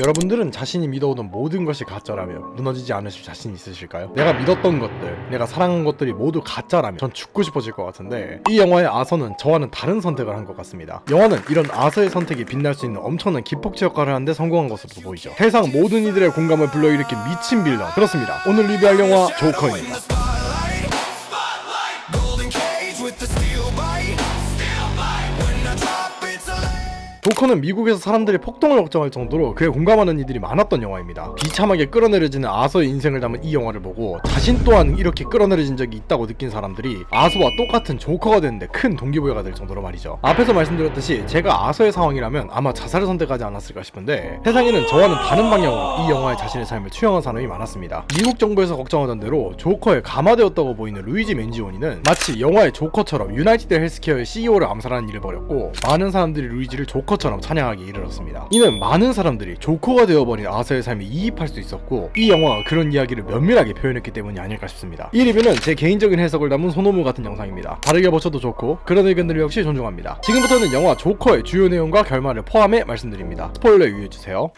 여러분들은 자신이 믿어오던 모든 것이 가짜라며 무너지지 않으실 자신 있으실까요? 내가 믿었던 것들, 내가 사랑한 것들이 모두 가짜라면 전 죽고 싶어질 것 같은데, 이 영화의 아서는 저와는 다른 선택을 한 것 같습니다. 영화는 이런 아서의 선택이 빛날 수 있는 엄청난 기폭제 역할을 하는데 성공한 것으로 보이죠. 세상 모든 이들의 공감을 불러일으킨 미친 빌런, 그렇습니다. 오늘 리뷰할 영화 조커입니다. 조커는 미국에서 사람들이 폭동을 걱정할 정도로 그에 공감하는 이들이 많았던 영화입니다. 비참하게 끌어내려지는 아서의 인생을 담은 이 영화를 보고 자신 또한 이렇게 끌어내려진 적이 있다고 느낀 사람들이 아서와 똑같은 조커가 되는데 큰 동기부여가 될 정도로 말이죠. 앞에서 말씀드렸듯이 제가 아서의 상황이라면 아마 자살을 선택하지 않았을까 싶은데, 세상에는 저와는 다른 방향으로 이 영화에 자신의 삶을 투영한 사람이 많았습니다. 미국 정부에서 걱정하던 대로 조커에 감화되었다고 보이는 루이지 맨지오니는 마치 영화의 조커처럼 유나이티드 헬스케어의 CEO를 암살하는 일을 벌였고, 많은 사람들이 루이지를 조커처럼 찬양하기 이르렀습니다. 이는 많은 사람들이 조커가 되어버린 아서의 삶에 이입할 수 있었고, 이 영화가 그런 이야기를 면밀하게 표현했기 때문이 아닐까 싶습니다. 이 리뷰는 제 개인적인 해석을 담은 소노무 같은 영상입니다. 다르게 보셔도 좋고 그런 의견들 역시 존중합니다. 지금부터는 영화 조커의 주요 내용과 결말을 포함해 말씀드립니다. 스포일러에 유의해주세요.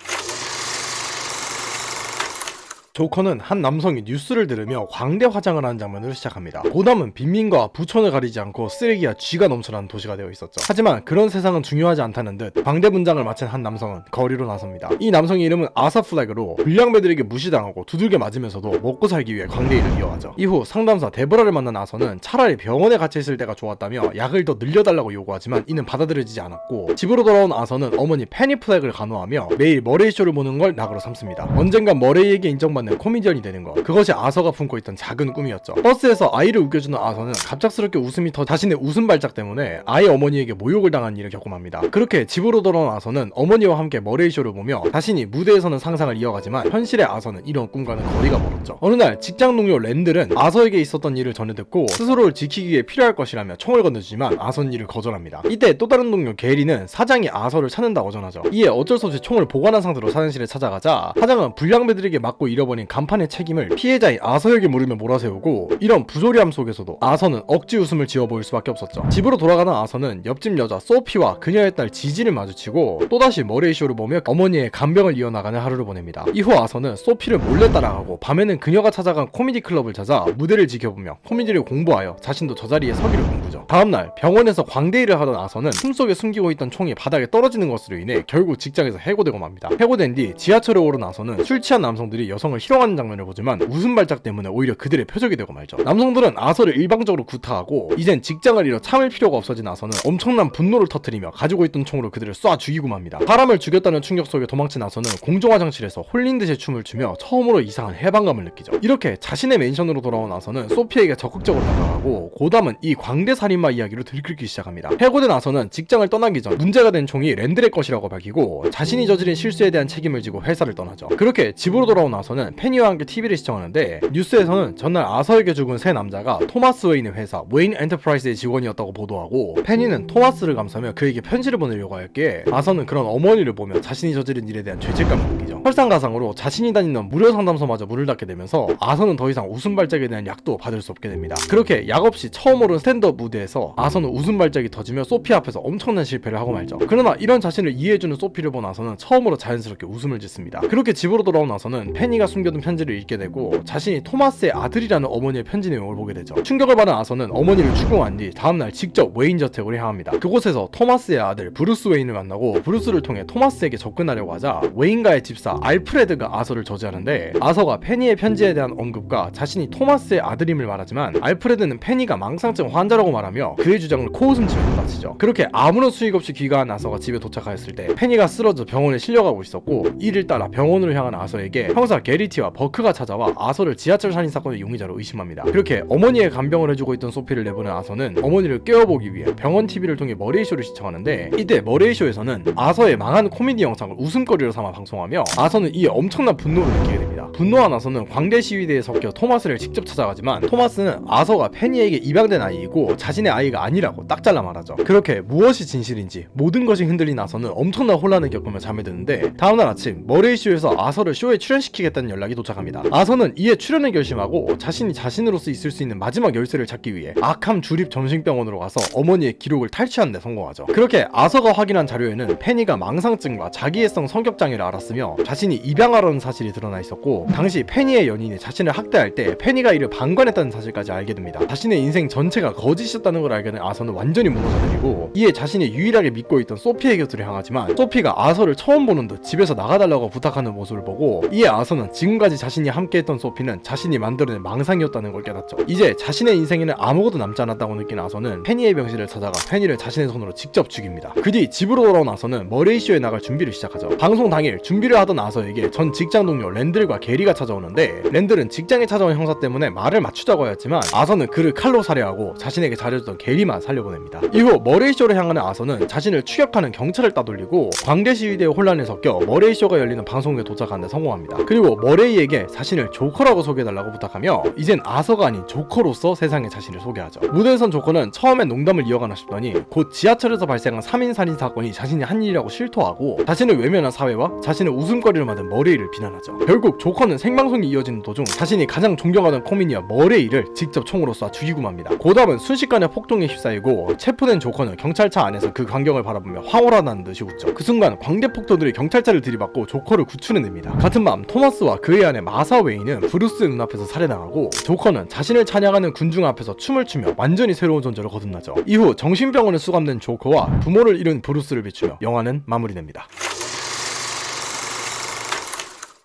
조커는 한 남성이 뉴스를 들으며 광대 화장을 하는 장면으로 시작합니다. 고담은 빈민가와 부촌을 가리지 않고 쓰레기와 쥐가 넘쳐나는 도시가 되어 있었죠. 하지만 그런 세상은 중요하지 않다는 듯 광대 분장을 마친 한 남성은 거리로 나섭니다. 이 남성의 이름은 아사 플래그로 불량배들에게 무시당하고 두들겨 맞으면서도 먹고 살기 위해 광대 일을 이어가죠. 이후 상담사 데브라를 만난 아서는 차라리 병원에 갇혀 있을 때가 좋았다며 약을 더 늘려달라고 요구하지만 이는 받아들여지지 않았고, 집으로 돌아온 아서는 어머니 페니 플래그를 간호하며 매일 머레이 쇼를 보는 걸 낙으로 삼습니다. 언젠간 머레이에게 인정받는 코미디언이 되는 것, 그것이 아서가 품고 있던 작은 꿈이었죠. 버스에서 아이를 웃겨주는 아서는 갑작스럽게 웃음이 터 자신의 웃음 발작 때문에 아이 어머니에게 모욕을 당한 일을 겪고 맙니다. 그렇게 집으로 돌아온 아서는 어머니와 함께 머레이쇼를 보며 자신이 무대에서는 상상을 이어가지만 현실의 아서는 이런 꿈과는 거리가 멀었죠. 어느 날 직장 동료 랜들은 아서에게 있었던 일을 전해 듣고 스스로를 지키기 위해 필요할 것이라며 총을 건네주지만 아서는 이를 거절합니다. 이때 또 다른 동료 게리는 사장이 아서를 찾는다고 전하죠. 이에 어쩔 수 없이 총을 보관한 상태로 사장실에 찾아가자 사장은 불량배들에게 맞고 잃어버린 간판의 책임을 피해자인 아서에게 물으며 몰아세우고, 이런 부조리함 속에서도 아서는 억지 웃음을 지어 보일 수밖에 없었죠. 집으로 돌아가는 아서는 옆집 여자 소피와 그녀의 딸 지지를 마주치고 또다시 머레이쇼를 보며 어머니의 간병을 이어나가는 하루를 보냅니다. 이후 아서는 소피를 몰래 따라가고 밤에는 그녀가 찾아간 코미디 클럽을 찾아 무대를 지켜보며 코미디를 공부하여 자신도 저 자리에 서기를 공부죠. 다음날 병원에서 광대일을 하던 아서는 숨속에 숨기고 있던 총이 바닥에 떨어지는 것으로 인해 결국 직장에서 해고되고 맙니다. 해고된 뒤 지하철에 오른 아서는 술 취한 남성들이 여성을 희롱하는 장면을 보지만 웃음 발작 때문에 오히려 그들의 표적이 되고 말죠. 남성들은 아서를 일방적으로 구타하고 이젠 직장을 잃어 참을 필요가 없어진 아서는 엄청난 분노를 터뜨리며 가지고 있던 총으로 그들을 쏴 죽이고 맙니다. 사람을 죽였다는 충격 속에 도망친 아서는 공중화장실에서 홀린 듯이 춤을 추며 처음으로 이상한 해방감을 느끼죠. 이렇게 자신의 맨션으로 돌아온 아서는 소피에게 적극적으로 다가가고 고담은 이 광대 살인마 이야기로 들끓기 시작합니다. 해고된 아서는 직장을 떠나기 전 문제가 된 총이 랜들의 것이라고 밝히고 자신이 저지른 실수에 대한 책임을 지고 회사를 떠나죠. 그렇게 집으로 돌아온 아서는 페니와 함께 TV를 시청하는데, 뉴스에서는 전날 아서에게 죽은 세 남자가 토마스 웨인의 회사 웨인 엔터프라이즈의 직원이었다고 보도하고, 페니는 토마스를 감싸며 그에게 편지를 보내려고 하였기에 아서는 그런 어머니를 보며 자신이 저지른 일에 대한 죄책감을 느끼죠. 설상가상으로 자신이 다니는 무료 상담소마저 문을 닫게 되면서 아서는 더 이상 웃음 발작에 대한 약도 받을 수 없게 됩니다. 그렇게 약 없이 처음 오른 스탠드업 무대에서 아서는 웃음 발작이 터지며 소피 앞에서 엄청난 실패를 하고 말죠. 그러나 이런 자신을 이해해주는 소피를 본 아서는 처음으로 자연스럽게 웃음을 짓습니다. 그렇게 집으로 돌아온 아서는 페니가 숨겨둔 편지를 읽게 되고 자신이 토마스의 아들이라는 어머니의 편지 내용을 보게 되죠. 충격을 받은 아서는 어머니를 추궁한 뒤 다음날 직접 웨인 저택으로 향합니다. 그곳에서 토마스의 아들 브루스 웨인을 만나고 브루스를 통해 토마스에게 접근하려고 하자 웨인가의 집사 알프레드가 아서를 저지하는데, 아서가 페니의 편지에 대한 언급과 자신이 토마스의 아들임을 말하지만 알프레드는 페니가 망상증 환자라고 말하며 그의 주장을 코웃음치며 받아치죠. 그렇게 아무런 수익 없이 귀가한 아서가 집에 도착하였을 때 페니가 쓰러져 병원에 실려가고 있었고, 이를 따라 병원으로 향한 아서에게 형사 게리티와 버크가 찾아와 아서를 지하철 살인 사건의 용의자로 의심합니다. 그렇게 어머니의 간병을 해주고 있던 소피를 내보낸 아서는 어머니를 깨워보기 위해 병원 TV를 통해 머레이쇼를 시청하는데, 이때 머레이쇼에서는 아서의 망한 코미디 영상을 웃음거리로 삼아 방송하며 아서는 이에 엄청난 분노를 느끼게 됩니다. 분노한 아서는 광대 시위대에 섞여 토마스를 직접 찾아가지만 토마스는 아서가 페니에게 입양된 아이이고 자신의 아이가 아니라고 딱 잘라 말하죠. 그렇게 무엇이 진실인지 모든 것이 흔들린 아서는 엄청난 혼란을 겪으며 잠에 드는데, 다음날 아침 머레이쇼에서 아서를 쇼에 출연시키겠다는 연락이 도착합니다. 아서는 이에 출연을 결심하고 자신이 자신으로서 있을 수 있는 마지막 열쇠를 찾기 위해 아캄 주립 정신병원으로 가서 어머니의 기록을 탈취하는 데 성공하죠. 그렇게 아서가 확인한 자료에는 페니가 망상증과 자기애성 성격장애를 앓았으며 자신이 입양하려는 사실이 드러나 있었고, 당시 페니의 연인이 자신을 학대할 때 페니가 이를 방관했다는 사실까지 알게 됩니다. 자신의 인생 전체가 거짓이었다는 걸 알게 된 아서는 완전히 무너져내리고, 이에 자신이 유일하게 믿고 있던 소피의 곁으로 향하지만 소피가 아서를 처음 보는 듯 집에서 나가달라고 부탁하는 모습을 보고, 이에 아서는 지금까지 자신이 함께했던 소피는 자신이 만들어낸 망상이었다는 걸 깨닫죠. 이제 자신의 인생에는 아무것도 남지 않았다고 느낀 아서는 페니의 병실을 찾아가 페니를 자신의 손으로 직접 죽입니다. 그 뒤 집으로 돌아온 아서는 머레이쇼에 나갈 준비를 시작하죠. 방송 당일 준비를 하던 아서에게 전 직장 동료 랜들과 게리가 찾아오는데, 랜들은 직장에 찾아온 형사 때문에 말을 맞추자고 하였지만 아서는 그를 칼로 살해하고 자신에게 잘해줬던 게리만 살려보냅니다. 이후 머레이쇼를 향하는 아서는 자신을 추격하는 경찰을 따돌리고 광대 시위대의 혼란에 섞여 머레이쇼가 열리는 방송국에 도착하는 데 성공합니다. 그리고 머레이에게 자신을 조커라고 소개해달라고 부탁하며 이젠 아서가 아닌 조커로서 세상에 자신을 소개하죠. 무대에선 조커는 처음엔 농담을 이어가나 싶더니 곧 지하철에서 발생한 3인 살인 사건이 자신이 한 일이라고 실토하고 자신을 외면한 사회와 자신을 웃음거리로 만든 머레이를 비난하죠. 결국 조커는 생방송이 이어지는 도중 자신이 가장 존경하던 코미디언 머레이를 직접 총으로 쏴 죽이고 맙니다. 고담은 순식간에 폭동에 휩싸이고 체포된 조커는 경찰차 안에서 그 광경을 바라보며 황홀하다는 듯이 웃죠. 그 순간 광대폭도들이 경찰차를 들이받고 조커를 구출해냅니다. 같은 밤 토마스와 그의 아내 마사 웨이는 브루스의 눈앞에서 살해당하고, 조커는 자신을 찬양하는 군중 앞에서 춤을 추며 완전히 새로운 존재로 거듭나죠. 이후 정신병원에 수감된 조커와 부모를 잃은 브루스를 비추며 영화는 마무리됩니다.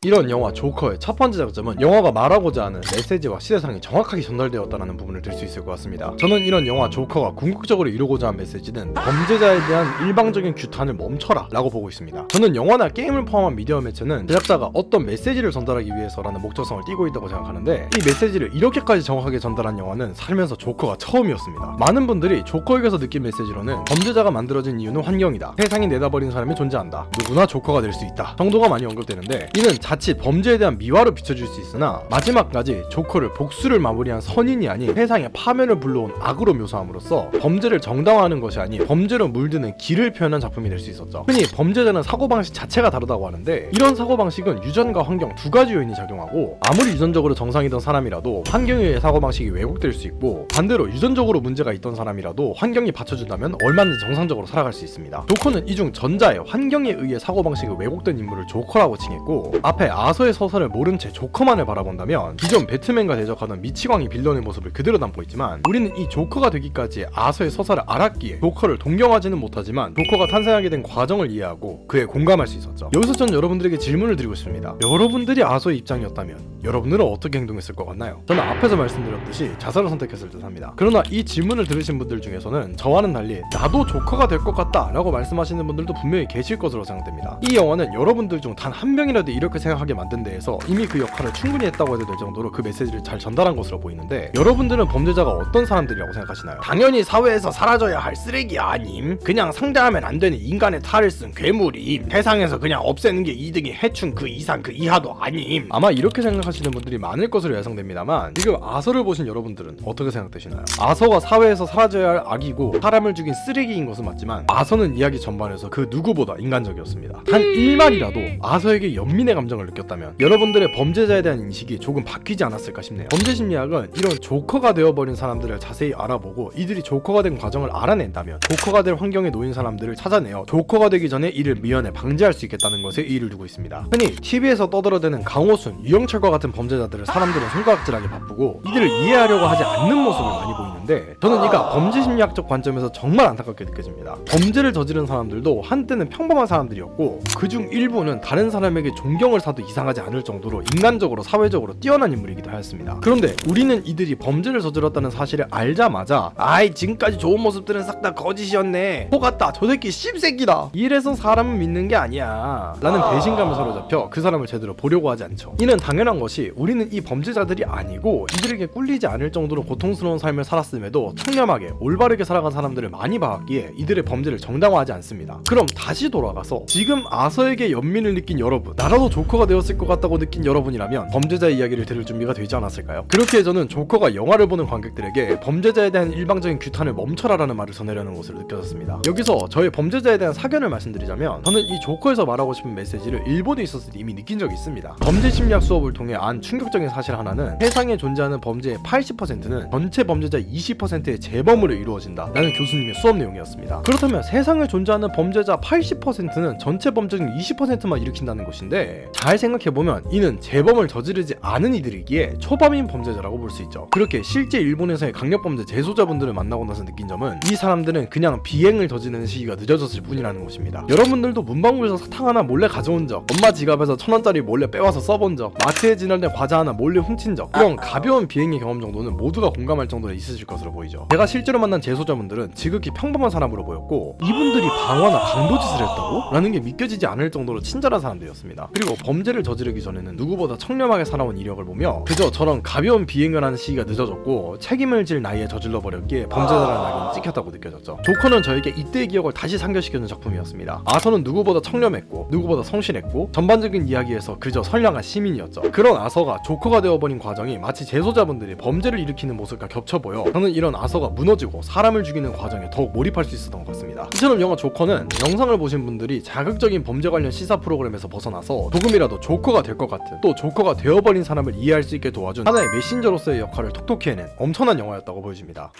이런 영화 조커의 첫 번째 장점은 영화가 말하고자 하는 메시지와 시대상이 정확하게 전달되었다는 부분을 들 수 있을 것 같습니다. 저는 이런 영화 조커가 궁극적으로 이루고자 한 메시지는 범죄자에 대한 일방적인 규탄을 멈춰라 라고 보고 있습니다. 저는 영화나 게임을 포함한 미디어 매체는 제작자가 어떤 메시지를 전달하기 위해서라는 목적성을 띠고 있다고 생각하는데, 이 메시지를 이렇게까지 정확하게 전달한 영화는 살면서 조커가 처음이었습니다. 많은 분들이 조커에게서 느낀 메시지로는 범죄자가 만들어진 이유는 환경이다, 세상이 내다버린 사람이 존재한다, 누구나 조커가 될 수 있다 정도가 많이 언급되는데, 이는 자칫 범죄에 대한 미화로 비춰줄 수 있으나 마지막까지 조커를 복수를 마무리한 선인이 아닌 세상의 파멸을 불러온 악으로 묘사함으로써 범죄를 정당화하는 것이 아닌 범죄로 물드는 길을 표현한 작품이 될 수 있었죠. 흔히 범죄자는 사고방식 자체가 다르다고 하는데, 이런 사고방식은 유전과 환경 두 가지 요인이 작용하고, 아무리 유전적으로 정상이던 사람이라도 환경에 의해 사고방식이 왜곡될 수 있고, 반대로 유전적으로 문제가 있던 사람이라도 환경이 받쳐준다면 얼마든지 정상적으로 살아갈 수 있습니다. 조커는 이중 전자의 환경에 의해 사고방식이 왜곡된 인물을 조커라고 칭했고, 앞에 아서의 서사를 모른 채 조커만을 바라본다면 기존 배트맨과 대적하던 미치광이 빌런의 모습을 그대로 담고 있지만, 우리는 이 조커가 되기까지 아서의 서사를 알았기에 조커를 동경하지는 못하지만 조커가 탄생하게 된 과정을 이해하고 그에 공감할 수 있었죠. 여기서 전 여러분들에게 질문을 드리고 싶습니다. 여러분들이 아서의 입장이었다면 여러분들은 어떻게 행동했을 것 같나요? 저는 앞에서 말씀드렸듯이 자살을 선택했을 듯 합니다. 그러나 이 질문을 들으신 분들 중에서는 저와는 달리 나도 조커가 될 것 같다 라고 말씀하시는 분들도 분명히 계실 것으로 생각됩니다. 이 영화는 여러분들 중 단 한 명이라도 이렇게 생각하게 만든 데에서 이미 그 역할을 충분히 했다고 해도 될 정도로 그 메시지를 잘 전달한 것으로 보이는데, 여러분들은 범죄자가 어떤 사람들이라고 생각하시나요? 당연히 사회에서 사라져야 할 쓰레기 아님, 그냥 상대하면 안 되는 인간의 탈을 쓴 괴물임, 세상에서 그냥 없애는 게 2등이 해충 그 이상 그 이하도 아님. 아마 이렇게 생각하시는 분들이 많을 것으로 예상됩니다만, 지금 아서를 보신 여러분들은 어떻게 생각되시나요? 아서가 사회에서 사라져야 할 악이고 사람을 죽인 쓰레기인 것은 맞지만, 아서는 이야기 전반에서 그 누구보다 인간적이었습니다. 단 1말이라도 아서에게 연민의 감정을 느꼈다면 여러분들의 범죄자에 대한 인식이 조금 바뀌지 않았을까 싶네요. 범죄심리학은 이런 조커가 되어버린 사람들을 자세히 알아보고 이들이 조커가 된 과정을 알아낸다면 조커가 될 환경에 놓인 사람들을 찾아내어 조커가 되기 전에 이를 미연에 방지할 수 있겠다는 것에 의의를 두고 있습니다. 흔히 TV에서 떠들어대는 강호순, 유영철과 같은 범죄자들을 사람들은 손가락질하게 바쁘고 이들을 이해하려고 하지 않는 모습을 많이 보이는데, 저는 이가 범죄심리학적 관점에서 정말 안타깝게 느껴집니다. 범죄를 저지른 사람들도 한때는 평범한 사람들이었고 그중 일부는 다른 사람에게 존경을 사도 이상하지 않을 정도로 인간적으로 사회적으로 뛰어난 인물이기도 하였습니다. 그런데 우리는 이들이 범죄를 저질렀다는 사실을 알자마자 아이 지금까지 좋은 모습들은 싹 다 거짓이었네, 속았다, 저 새끼 씹새끼다, 이래서 사람은 믿는 게 아니야 라는 배신감에 사로잡혀 그 사람을 제대로 보려고 하지 않죠. 이는 당연한 것이 우리는 이 범죄자들이 아니고 이들에게 꿀리지 않을 정도로 고통스러운 삶을 살았음에도 청렴하게 올바르게 살아간 사람들을 많이 봐왔기에 이들의 범죄를 정당화하지 않습니다. 그럼 다시 돌아가서 지금 아서에게 연민을 느낀 여러분, 나라도 조커 조커가 되었을 것 같다고 느낀 여러분이라면 범죄자의 이야기를 들을 준비가 되지 않았을까요? 그렇게 저는 조커가 영화를 보는 관객들에게 범죄자에 대한 일방적인 규탄을 멈춰라라는 말을 전하려는 것으로 느껴졌습니다. 여기서 저의 범죄자에 대한 사견을 말씀드리자면, 저는 이 조커에서 말하고 싶은 메시지를 일본에 있었을 때 이미 느낀 적이 있습니다. 범죄 심리학 수업을 통해 안 충격적인 사실 하나는, 세상에 존재하는 범죄의 80%는 전체 범죄자 20%의 재범으로 이루어진다 라는 교수님의 수업 내용이었습니다. 그렇다면 세상에 존재하는 범죄자 80%는 전체 범죄 중 20%만 일으킨다는 것인데, 잘 생각해보면 이는 재범을 저지르지 않은 이들이기에 초범인 범죄자라고 볼 수 있죠. 그렇게 실제 일본에서의 강력범죄 재소자분들을 만나고 나서 느낀 점은, 이 사람들은 그냥 비행을 저지르는 시기가 늦어졌을 뿐이라는 것입니다. 여러분들도 문방구에서 사탕 하나 몰래 가져온 적, 엄마 지갑에서 1000원짜리 몰래 빼와서 써본 적, 마트에 지날 때 과자 하나 몰래 훔친 적, 이런 가벼운 비행의 경험 정도는 모두가 공감할 정도로 있으실 것으로 보이죠. 제가 실제로 만난 재소자분들은 지극히 평범한 사람으로 보였고, 이분들이 방화나 강도짓을 했다고? 라는 게 믿겨지지 않을 정도로 친절한 사람들이었습니다. 그리고 범죄를 저지르기 전에는 누구보다 청렴하게 살아온 이력을 보며, 그저 저런 가벼운 비행을 하는 시기가 늦어졌고 책임을 질 나이에 저질러버렸기에 범죄자라는 낙인이 찍혔다고 느껴졌죠. 조커는 저에게 이때의 기억을 다시 상기시켜준 작품이었습니다. 아서는 누구보다 청렴했고 누구보다 성실했고 전반적인 이야기에서 그저 선량한 시민이었죠. 그런 아서가 조커가 되어버린 과정이 마치 재소자분들이 범죄를 일으키는 모습과 겹쳐 보여 저는 이런 아서가 무너지고 사람을 죽이는 과정에 더욱 몰입할 수 있었던 것 같습니다. 이처럼 영화 조커는 영상을 보신 분들이 자극적인 범죄 관련 시사 프로그램에서 벗어나서 조금이라도 조커가 될 것 같은, 또 조커가 되어버린 사람을 이해할 수 있게 도와준 하나의 메신저로서의 역할을 톡톡히 해낸 엄청난 영화였다고 보여집니다.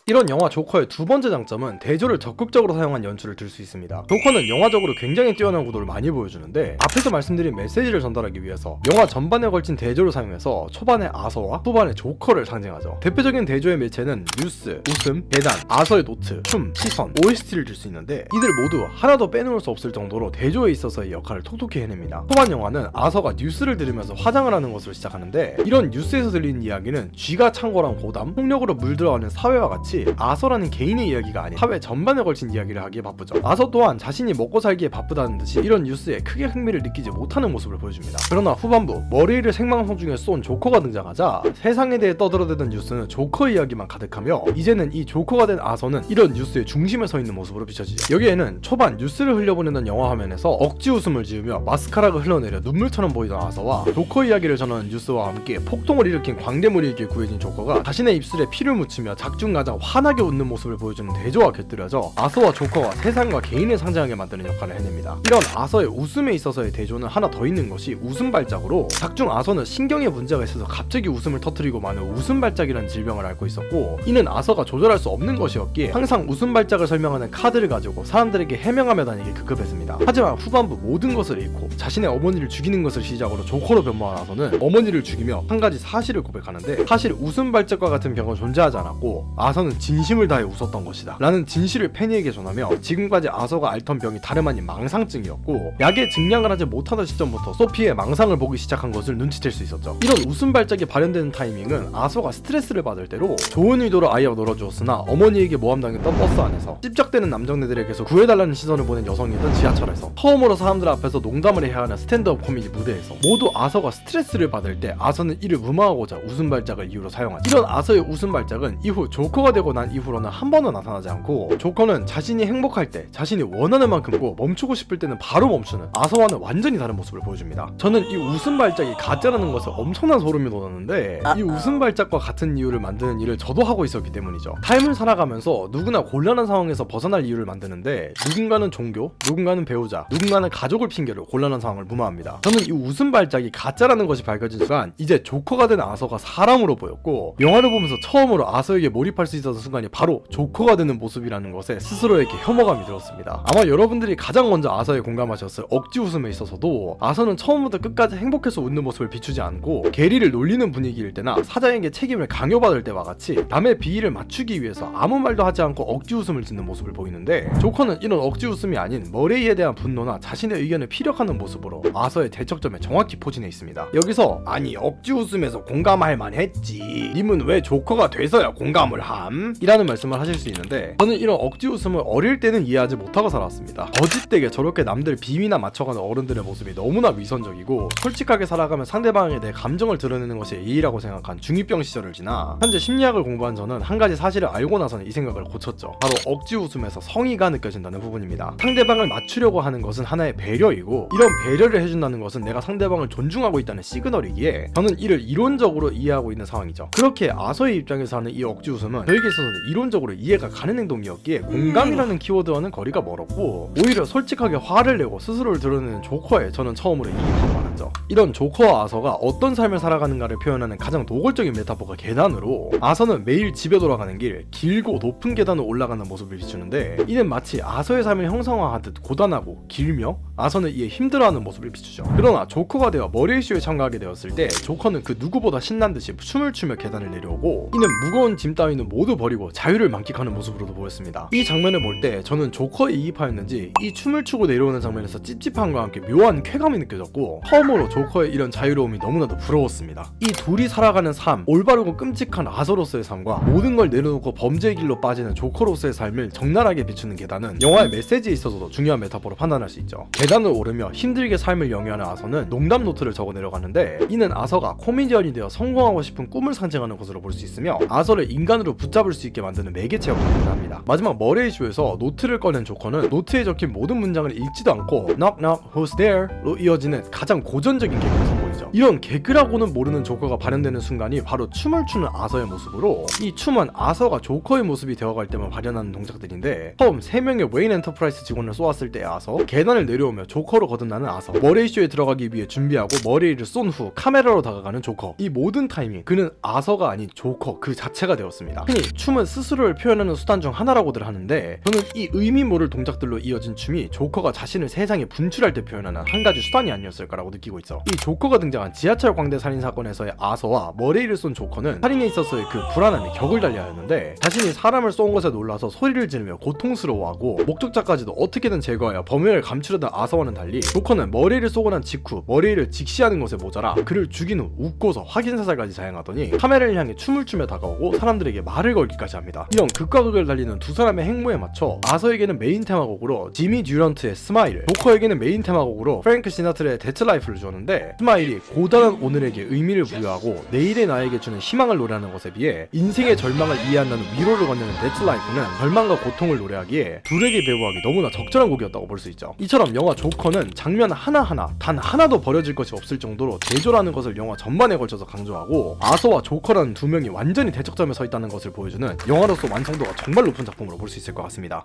이런 영화 조커의 두 번째 장점은 대조를 적극적으로 사용한 연출을 들 수 있습니다. 조커는 영화적으로 굉장히 뛰어난 구도를 많이 보여주는데, 앞에서 말씀드린 메시지를 전달하기 위해서 영화 전반에 걸친 대조를 사용해서 초반에 아서와 후반에 조커를 상징하죠. 대표적인 대조의 매체는 뉴스, 웃음, 배단, 아서의 노트, 춤, 시선, OST를 들 수 있는데, 이들 모두 하나도 빼놓을 수 없을 정도로 대조에 있어서의 역할을 톡톡히 해냅니다. 후반 영화는 아서가 뉴스를 들으면서 화장을 하는 것으로 시작하는데, 이런 뉴스에서 들리는 이야기는 쥐가 창궐한 고담, 폭력으로 물들어가는 사회와 같이 아서라는 개인의 이야기가 아닌 사회 전반에 걸친 이야기를 하기에 바쁘죠. 아서 또한 자신이 먹고 살기에 바쁘다는 듯이 이런 뉴스에 크게 흥미를 느끼지 못하는 모습을 보여줍니다. 그러나 후반부 머리를 생방송 중에 쏜 조커가 등장하자 세상에 대해 떠들어대던 뉴스는 조커 이야기만 가득하며, 이제는 이 조커가 된 아서는 이런 뉴스의 중심에 서 있는 모습으로 비춰지죠. 여기에는 초반 뉴스를 흘려보내는 영화 화면에서 억지 웃음을 지으며 마스카라가 흘러내려 눈물처럼 보이던 아서와 조커 이야기를 전하는 뉴스와 함께 폭동을 일으킨 광대무리에게 구해진 조커가 자신의 입술에 피를 묻히며 작중가장 환하게 웃는 모습을 보여주는 대조와 곁들여져 아서와 조커가 세상과 개인을 상징하게 만드는 역할을 해냅니다. 이런 아서의 웃음에 있어서의 대조는 하나 더 있는 것이 웃음 발작으로, 작중 아서는 신경에 문제가 있어서 갑자기 웃음을 터뜨리고 마는 웃음 발작이라는 질병을 앓고 있었고, 이는 아서가 조절할 수 없는 것이었기에 항상 웃음 발작을 설명하는 카드를 가지고 사람들에게 해명하며 다니기 급급했습니다. 하지만 후반부 모든 것을 잃고 자신의 어머니를 죽이는 것을 시작으로 조커로 변모한 아서는 어머니를 죽이며 한 가지 사실을 고백하는데, 사실 웃음 발작과 같은 병은 존재하지 않았고 아서는 진심을 다해 웃었던 것이다 라는 진실을 팬에게 전하며, 지금까지 아서가 앓던 병이 다름 아닌 망상증이었고 약의 증량을 하지 못하던 시점부터 소피의 망상을 보기 시작한 것을 눈치챌 수 있었죠. 이런 웃음 발작이 발현되는 타이밍은 아서가 스트레스를 받을 때로 좋은 의도로 아이와 놀아주었으나 어머니에게 모함당했던 버스 안에서, 찝적대는 남정네들에게서 구해달라는 시선을 보낸 여성이던 지하철에서, 처음으로 사람들 앞에서 농담을 해야 하는 스탠드업 코미디 무대에서, 모두 아서가 스트레스를 받을 때 아서는 이를 무마하고자 웃음 발작을 이유로 사용하죠. 이런 아서의 웃음 발작은 이후 조커가 되고 난 이후로는 한 번도 나타나지 않고, 조커는 자신이 행복할 때 자신이 원하는 만큼 고 멈추고 싶을 때는 바로 멈추는 아서와는 완전히 다른 모습을 보여줍니다. 저는 이 웃음 발작이 가짜라는 것을 엄청난 소름이 돋았는데, 이 웃음 발작과 같은 이유를 만드는 일을 저도 하고 있었기 때문이죠. 삶을 살아가면서 누구나 곤란한 상황에서 벗어날 이유를 만드는데, 누군가는 종교, 누군가는 배우자, 누군가는 가족을 핑계로 곤란한 상황을 무마합니다. 저는 이 웃음 발작이 가짜라는 것이 밝혀진 순간 이제 조커가 된 아서가 사람으로 보였고, 영화를 보면서 처음으로 아서에게 몰입할 수 있었던 순간이 바로 조커가 되는 모습이라는 것에 스스로에게 혐오감이 들었습니다. 아마 여러분들이 가장 먼저 아서에 공감하셨을 억지 웃음에 있어서도, 아서는 처음부터 끝까지 행복해서 웃는 모습을 비추지 않고 게리를 놀리는 분위기일 때나 사장에게 책임을 강요받을 때와 같이 남의 비위를 맞추기 위해서 아무 말도 하지 않고 억지 웃음을 짓는 모습을 보이는데, 조커는 이런 억지 웃음이 아닌 머레이에 대한 분노나 자신의 의견을 피력하는 모습으로 아서의 대척점에 정확히 포진해 있습니다. 여기서 아니 억지 웃음에서 공감할 만했지, 님은 왜 조커가 돼서야 공감을 함? 이라는 말씀을 하실 수 있는데, 저는 이런 억지 웃음을 어릴 때는 이해하지 못하고 살아왔습니다. 거짓되게 저렇게 남들 비위나 맞춰가는 어른들의 모습이 너무나 위선적이고, 솔직하게 살아가면 상대방에 대해 감정을 드러내는 것이 예의라고 생각한 중2병 시절을 지나 현재 심리학을 공부한 저는 한 가지 사실을 알고 나서는 이 생각을 고쳤죠. 바로 억지 웃음에서 성의가 느껴진다는 부분입니다. 상대방을 맞추려고 하는 것은 하나의 배려이고, 이런 배려를 해준다는 것은 내가 상대방을 존중하고 있다는 시그널이기에 저는 이를 이론적으로 이해하고 있는 상황이죠. 그렇게 아서의 입장에서 하는 이 억지 웃음은 저에게 있어서는 이론적으로 이해가 가는 행동이었기에 공감이라는 키워드와는 거리가 멀었고, 오히려 솔직하게 화를 내고 스스로를 드러내는 조커에 저는 처음으로 이입하고 말았죠. 이런 조커와 아서가 어떤 삶을 살아가는가를 표현하는 가장 노골적인 메타포가 계단으로, 아서는 매일 집에 돌아가는 길 길고 높은 계단을 올라가는 모습을 비추는데, 이는 마치 아서의 삶을 형상화하듯 고단하고 길며 아서는 이에 힘들어하는 모습을 비추죠. 그러나 조커가 되어 머리 이슈에 참가하게 되었을 때 조커는 그 누구보다 신난 듯이 춤을 추며 계단을 내려오고, 이는 무거운 짐 따위는 모두 버리고 자유를 만끽하는 모습으로도 보였습니다. 이 장면을 볼 때 저는 조커에 이입하였는지 이 춤을 추고 내려오는 장면에서 찝찝함과 함께 묘한 쾌감이 느껴졌고, 처음으로 조커의 이런 자유로움이 너무나도 부러웠습니다. 이 둘이 살아가는 삶, 올바르고 끔찍한 아서로서의 삶과 모든 걸 내려놓고 범죄의 길로 빠지는 조커로서의 삶을 적나라하게 비추는 계단은 영화의 메시지에 있어서도 중요한 메타포로 판단할 수 있죠. 계단을 오르며 힘들게 삶을 영위하는 아서는 농담 노트를 적어 내려가는데, 이는 아서가 코미디언이 되어 성공하고 싶은 꿈을 상징하는 것으로 볼 수 있으며 아서를 인간으로 붙잡을 수 있게 만드는 매개체 역할을 합니다. 마지막 머레이쇼에서 노트를 꺼낸 조커는 노트에 적힌 모든 문장을 읽지도 않고 knock knock who's there로 이어지는 가장 고전적인 개그를 선보이죠. 이런 개그라고는 모르는 조커가 발현되는 순간이 바로 춤을 추는 아서의 모습으로, 이 춤은 아서가 조커의 모습이 되어갈 때만 발현하는 동작들인데, 처음 3명의 웨인 엔터프라이즈 직원을 쏘았을 때의 아서, 계단을 내려오며 조커로 거듭나는 아서, 머레이쇼에 들어가기 위해 준비하고 머레이를 쏜 후 카메라로 다가가는 조커, 이 모든 타이밍 그는 아서가 아닌 조커 그 자체가 되었습니다. 흔히 춤은 스스로를 표현하는 수단 중 하나라고들 하는데, 저는 이 의미 모를 동작들로 이어진 춤이 조커가 자신을 세상에 분출할 때 표현하는 한 가지 수단이 아니었을까라고 느끼고 있어. 이 조커가 등장한 지하철 광대 살인 사건에서의 아서와 머레이를 쏜 조커는 살인에 있어서의 그 불안함이 격을 달려야 하였는데, 자신이 사람을 쏜 것에 놀라서 소리를 지르며 고통스러워하고 목적자까지도 어떻게든 제거하여 범행을 감추려던 아서와는 달리, 조커는 머레이를 쏘고 난 직후 머레이를 직시하는 것에 모자라 그를 죽인 후 웃고서 확인사살까지 자행하더니 카메라를 향해 춤을 추며 다가오고 사람들에게 말을 걸기까지 합니다. 이런 극과 극을 달리는 두 사람의 행보에 맞춰 아서에게는 메인 테마곡으로 지미 듀런트의 스마일, 조커에게는 메인 테마곡으로 프랭크 시나트라의 데트 라이프를 주었는데, 스마일이 고단한 오늘에게 의미를 부여하고 내일의 나에게 주는 희망을 노래하는 것에 비해 인생의 절망을 이해한다는 위로를 건네는 데트 라이프는 절망과 고통을 노래하기에 둘에게 배우하기 너무나 적절한 곡이었다고 볼 수 있죠. 이처럼 영화 조커는 장면 하나하나 단 하나도 버려질 것이 없을 정도로 대조라는 것을 영화 전반에 걸쳐서 강조하고, 아서와 조커라는 두 명이 완전히 대척점에 서 있다는 것을 보여주는 영화로서 완성도가 정말 높은 작품으로 볼 수 있을 것 같습니다.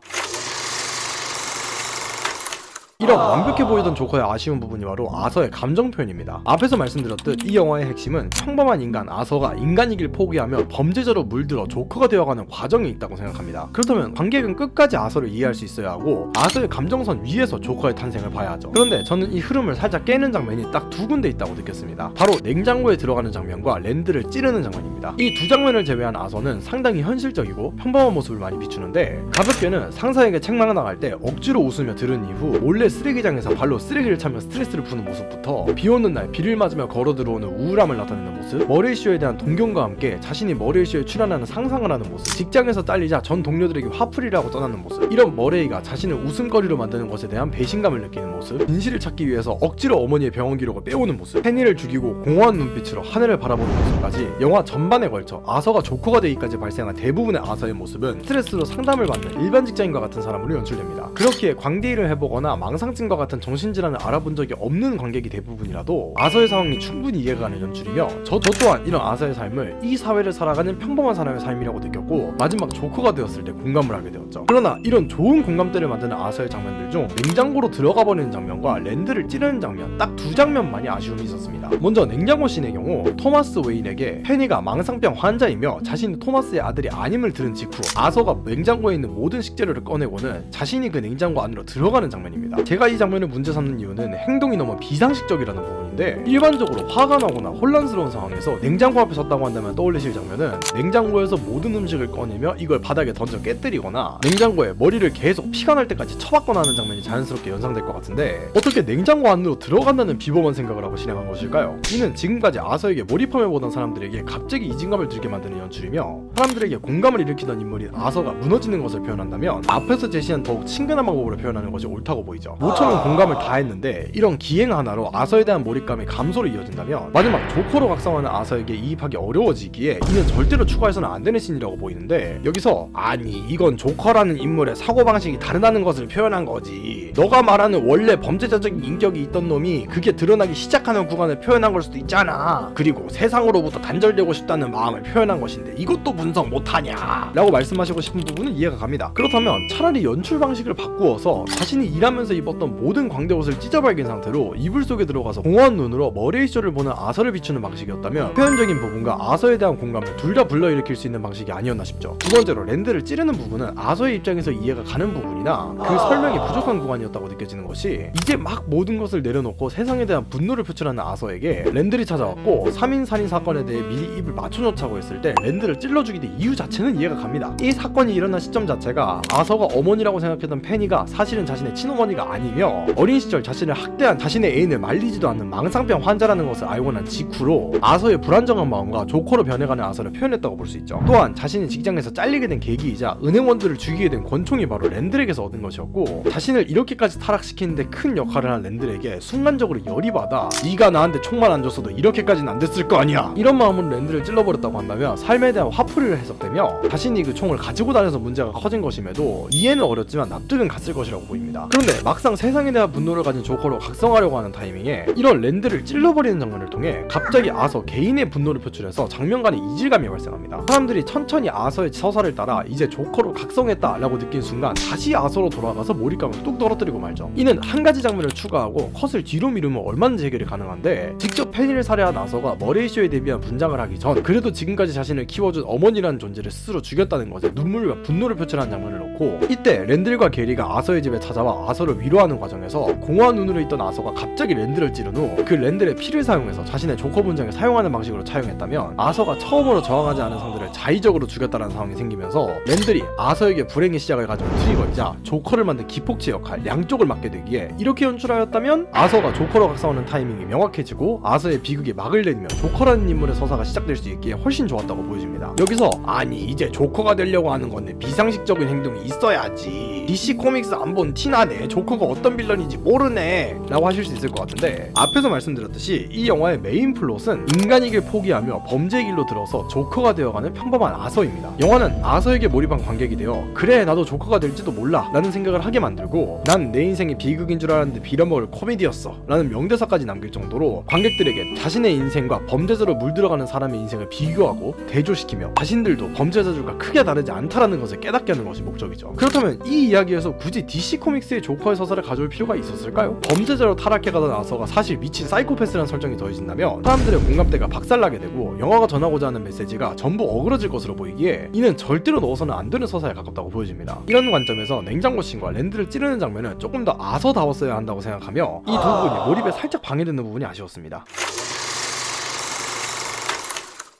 이런 완벽해 보이던 조커의 아쉬운 부분이 바로 아서의 감정 표현입니다. 앞에서 말씀드렸듯 이 영화의 핵심은 평범한 인간 아서가 인간이길 포기하며 범죄자로 물들어 조커가 되어가는 과정이 있다고 생각합니다. 그렇다면 관객은 끝까지 아서를 이해할 수 있어야 하고 아서의 감정선 위에서 조커의 탄생을 봐야 하죠. 그런데 저는 이 흐름을 살짝 깨는 장면이 딱 두 군데 있다고 느꼈습니다. 바로 냉장고에 들어가는 장면과 랜드를 찌르는 장면입니다. 이 두 장면을 제외한 아서는 상당히 현실적이고 평범한 모습을 많이 비추는데, 가볍게는 상사에게 책망을 나갈 때 억지로 웃으며 들은 이후 몰래 쓰레기장에서 발로 쓰레기를 차며 스트레스를 푸는 모습부터, 비오는 날 비를 맞으며 걸어 들어오는 우울함을 나타내는 모습, 머레이쇼에 대한 동경과 함께 자신이 머레이쇼에 출연하는 상상을 하는 모습, 직장에서 잘리자 전 동료들에게 화풀이를 하고 떠나는 모습, 이런 머레이가 자신을 웃음거리로 만드는 것에 대한 배신감을 느끼는 모습, 진실을 찾기 위해서 억지로 어머니의 병원 기록을 빼오는 모습, 페니를 죽이고 공허한 눈빛으로 하늘을 바라보는 모습까지 영화 전반에 걸쳐 아서가 조커가 되기까지 발생한 대부분의 아서의 모습은 스트레스로 상담을 받는 일반 직장인과 같은 사람으로 연출됩니다. 그렇기에 광대일을 해보거나 망상증과 같은 정신질환을 알아본 적이 없는 관객이 대부분이라도 아서의 상황이 충분히 이해가 가는 연출이며, 저 또한 이런 아서의 삶을 이 사회를 살아가는 평범한 사람의 삶이라고 느꼈고, 마지막 조커가 되었을 때 공감을 하게 되었죠. 그러나 이런 좋은 공감대를 만드는 아서의 장면들 중 냉장고로 들어가 버리는 장면과 랜드를 찌르는 장면, 딱 두 장면만이 아쉬움이 있었습니다. 먼저 냉장고 씬의 경우 토마스 웨인에게 페니가 망상병 환자이며 자신이 토마스의 아들이 아님을 들은 직후 아서가 냉장고에 있는 모든 식재료를 꺼내고는 자신이 그 냉장고 안으로 들어가는 장면입니다. 제가 이 장면을 문제 삼는 이유는 행동이 너무 비상식적이라는 부분인데, 일반적으로 화가 나거나 혼란스러운 상황에서 냉장고 앞에 섰다고 한다면 떠올리실 장면은 냉장고에서 모든 음식을 꺼내며 이걸 바닥에 던져 깨뜨리거나 냉장고에 머리를 계속 피가 날 때까지 쳐박거나 하는 장면이 자연스럽게 연상될 것 같은데, 어떻게 냉장고 안으로 들어간다는 비범한 생각을 하고 진행한 것일까요? 이는 지금까지 아서에게 몰입하며 보던 사람들에게 갑자기 이질감을 들게 만드는 연출이며, 사람들에게 공감을 일으키던 인물인 아서가 무너지는 것을 표현한다면 앞에서 제시한 더욱 친근한 방법으로 표현하는 것이 옳다고 보이죠. 모처럼 공감을 다 했는데 이런 기행 하나로 아서에 대한 몰입감이 감소로 이어진다면 마지막 조커로 각성하는 아서에게 이입하기 어려워지기에 이는 절대로 추가해서는 안 되는 씬이라고 보이는데, 여기서 아니 이건 조커라는 인물의 사고방식이 다르다는 것을 표현한 거지, 너가 말하는 원래 범죄자적인 인격이 있던 놈이 그게 드러나기 시작하는 구간을 표현한 걸 수도 있잖아, 그리고 세상으로부터 단절되고 싶다는 마음을 표현한 것인데 이것도 분석 못하냐 라고 말씀하시고 싶은 부분은 이해가 갑니다. 그렇다면 차라리 연출 방식을 바꾸어서 자신이 일하면서 입었던 모든 광대 옷을 찢어발긴 상태로 이불 속에 들어가서 공허한 눈으로 머레이쇼를 보는 아서를 비추는 방식이었다면 표현적인 부분과 아서에 대한 공감을 둘 다 불러일으킬 수 있는 방식이 아니었나 싶죠. 두 번째로 랜드를 찌르는 부분은 아서의 입장에서 이해가 가는 부분이나 그 설명이 부족한 구간이었다고 느껴지는 것이, 이제 막 모든 것을 내려놓고 세상에 대한 분노를 표출하는 아서에게 랜들이 찾아왔고 3인 살인 사건에 대해 미리 입을 맞춰놓자고 했을 때 랜드를 찔러주기 된 이유 자체는 이해가 갑니다. 이 사건이 일어난 시점 자체가 아서가 어머니라고 생각했던 페니가 사실은 자신의 친어머니가 아니며 어린 시절 자신을 학대한 자신의 애인을 말리지도 않는 망상병 환자라는 것을 알고 난 직후로 아서의 불안정한 마음과 조커로 변해가는 아서를 표현했다고 볼 수 있죠. 또한 자신이 직장에서 잘리게 된 계기이자 은행원들을 죽이게 된 권총이 바로 랜들에게서 얻은 것이었고, 자신을 이렇게까지 타락시키는데 큰 역할을 한 랜들에게 순간적으로 열이 받아 네가 나한테 총만 안 줬어도 이렇게까지는 안 됐을 거 아니야, 이런 마음으로 랜들을 찔러버렸다고 한다면 삶에 대한 화풀이를 해석되며 자신이 그 총을 가지고 다녀서 문제가 커진 것임에도 이해는 어렵지만 납득은 갔을 것이라고 보입니다. 그런데 막상 세상에 대한 분노를 가진 조커로 각성하려고 하는 타이밍에 이런 랜드를 찔러버리는 장면을 통해 갑자기 아서 개인의 분노를 표출해서 장면 간의 이질감이 발생합니다. 사람들이 천천히 아서의 서사를 따라 이제 조커로 각성했다 라고 느낀 순간 다시 아서로 돌아가서 몰입감을 뚝 떨어뜨리고 말죠. 이는 한 가지 장면을 추가하고 컷을 뒤로 미루면 얼마든지 해결이 가능한데, 직접 페니를 살해한 아서가 머레이쇼에 대비한 분장을 하기 전 그래도 지금까지 자신을 키워준 어머니라는 존재를 스스로 죽였다는 것에 눈물과 분노를 표출하는 장면을 넣고, 이때 랜들과 게리가 아서의 집에 찾아와 아서를 위로하는 과정에서 공허한 눈으로 있던 아서가 갑자기 랜들을 찌른 후 그 랜들의 피를 사용해서 자신의 조커 분장에 사용하는 방식으로 차용했다면 아서가 처음으로 저항하지 않은 상대를 자의적으로 죽였다는 상황이 생기면서 랜들이 아서에게 불행의 시작을 가져온 트리거이자 조커를 만든 기폭제 역할 양쪽을 맡게 되기에, 이렇게 연출하였다면 아서가 조커로 각성하는 타이밍이 명확해지고 아서의 비극이 막을 내리며 조커라는 인물의 서사가 시작될 수 있기에 훨씬 좋았다고 보여집니다. 여기서 아니 이제 조커가 되려고 하는 건데 비상식적인 행동이 있어야지, DC 코믹스 안 본 티나네, 조커가 어떤 빌런인지 모르네 라고 하실 수 있을 것 같은데, 앞에서 말씀드렸듯이 이 영화의 메인 플롯은 인간이길 포기하며 범죄의 길로 들어서 조커가 되어가는 평범한 아서입니다. 영화는 아서에게 몰입한 관객이 되어 그래 나도 조커가 될지도 몰라 라는 생각을 하게 만들고, 난 내 인생이 비극인 줄 알았는데 빌어먹을 코미디였어 라는 명대사까지 남길 정도로 관객들에게 자신의 인생과 범죄자로 물들어가는 사람의 인생을 비교하고 대조시키며 자신들도 범죄자들과 크게 다르지 않다라는 것을 깨닫게 하는 것이 목적이죠. 그렇다면 이 이야기에서 굳이 DC 코믹스의 조커의 서사를 가져올 필요가 있었을까요? 범죄자로 타락해가던 아서가 사실 미친 사이코패스라는 설정이 더해진다면 사람들의 공감대가 박살나게 되고 영화가 전하고자 하는 메시지가 전부 어그러질 것으로 보이기에 이는 절대로 넣어서는 안 되는 서사에 가깝다고 보여집니다. 이런 관점에서 냉장고 씬과 랜드를 찌르는 장면은 조금 더 아서다웠어야 한다고 생각하며 이 두 부분이 몰입에 살짝 방해되는 부분이 아쉬웠습니다.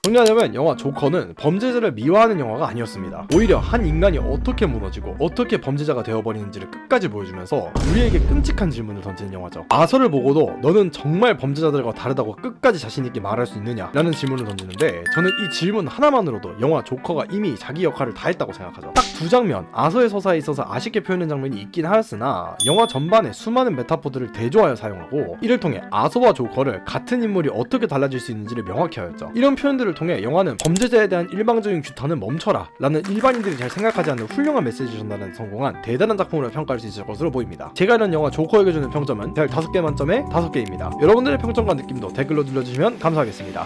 정리하자면 영화 조커는 범죄자를 미화하는 영화가 아니었습니다. 오히려 한 인간이 어떻게 무너지고 어떻게 범죄자가 되어버리는지를 끝까지 보여주면서 우리에게 끔찍한 질문을 던지는 영화죠. 아서를 보고도 너는 정말 범죄자들과 다르다고 끝까지 자신있게 말할 수 있느냐 라는 질문을 던지는데, 저는 이 질문 하나만으로도 영화 조커가 이미 자기 역할을 다 했다고 생각하죠. 딱 두 장면, 아서의 서사에 있어서 아쉽게 표현된 장면이 있긴 하였으나 영화 전반에 수많은 메타포들을 대조하여 사용하고 이를 통해 아서와 조커를 같은 인물이 어떻게 달라질 수 있는지를 명확히 하였죠. 이런 표현들을 통해 영화는 범죄자에 대한 일방적인 규탄은 멈춰라 라는 일반인들이 잘 생각하지 않는 훌륭한 메시지 전달에 성공한 대단한 작품으로 평가할 수 있을 것으로 보입니다. 제가 이런 영화 조커에게 주는 평점은 별 5개 만점에 5개입니다. 여러분들의 평점과 느낌도 댓글로 들려주시면 감사하겠습니다.